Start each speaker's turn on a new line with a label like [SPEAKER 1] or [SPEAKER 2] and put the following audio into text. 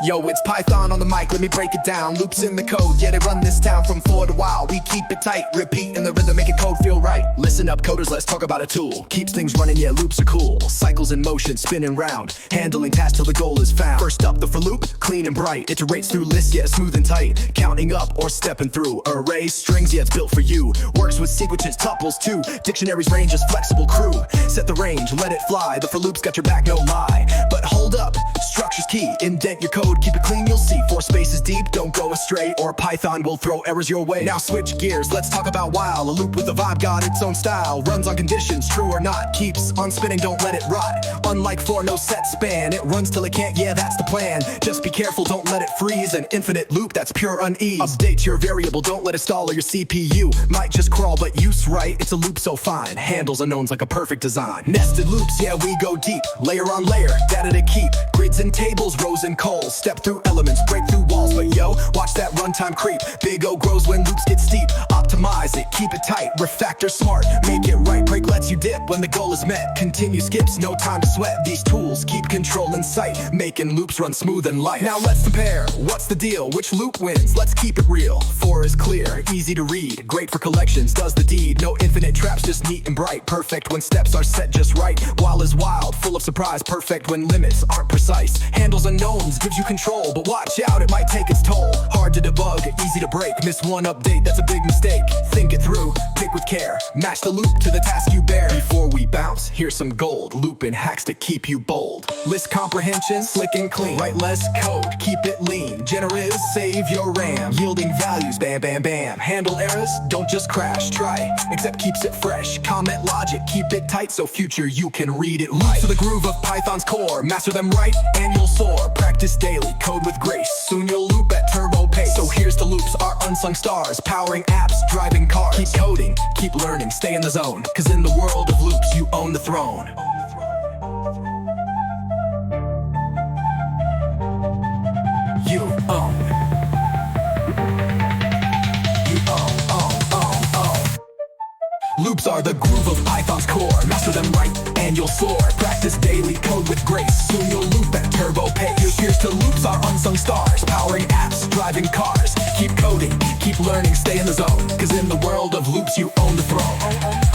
[SPEAKER 1] Yo, it's Python on the mic, let me break it down. Loops in the code, yeah, they run this town from floor to wall. We keep it tight, repeat in the rhythm, making code feel right. Listen up, coders, let's talk about a tool. Keeps things running, yeah, loops are cool. Cycles in motion, spinning round, handling tasks till the goal is found. First up, the for loop, clean and bright. Iterates through lists, yeah, smooth and tight. Counting up or stepping through. Arrays, strings, yeah, it's built for you. Works with sequences, tuples too. Dictionaries, ranges, flexible crew. Set the range, let it fly. The for loop's got your back, no lie. But hold up, structure's key. Indent your code, keep it clean, you'll see. 4 spaces deep, don't go astray, or Python will throw errors your way. Now switch gears, let's talk about while. A loop with a vibe got its own style. Runs on conditions, true or not. Keeps on spinning, don't let it rot. Unlike for, no set span. It runs till it can't, yeah, that's the plan. Just be careful, don't let it freeze. An infinite loop, that's pure unease. Update your variable, don't let it stall, or your CPU might just crawl, but use right. It's a loop so fine, handles unknowns like a perfect design. Nested loops, yeah, we go deep. Layer on layer, data to keep. Grids and tables, rows and coals. Step through elements, break through walls. But yo, watch that runtime creep. Big O grows when loops get steep. Optimize it, keep it tight. Refactor smart, make it right. Break lets you dip when the goal is met. Continue skips, no time to sweat. These tools keep control in sight, making loops run smooth and light. Now let's compare, what's the deal? Which loop wins? Let's keep it real. 4 is clear, easy to read. Great for collections, does the deed. No infinite traps, just neat and bright. Perfect when steps are set just right. While is wild, full of surprise. Perfect when limits aren't precise. Handles unknowns, gives you control. But watch out, it might take its toll. Hard to debug, easy to break. Miss one update, that's a big mistake. Think it through, pick with care. Match the loop to the task you bear. Before we bounce, here's some gold. Looping hacks to keep you bold. List comprehension, slick and clean. Write less code, keep it lean. Generous, save your RAM. Yielding values, bam, bam, bam. Handle errors, don't just crash. Try, except keeps it fresh. Comment logic, keep it tight so future you can read it right. To the groove of Python's core, master them right and you'll soar. Practice daily, code with grace. Soon you'll loop at turbo pace. So here's the loops, our unsung stars. Powering apps, driving cars. Keep coding, keep learning, stay in the zone. Cause in the world of loops, you own the throne. You own. You own. Loops are the groove of Python's core. Master them right and you'll soar. Practice daily, code with grace. Soon you'll loop at turbo pace. Here's to loops, our unsung stars. Powering apps, driving cars. Keep coding, keep learning, stay in the zone. Cause in the world of loops, you own the throne.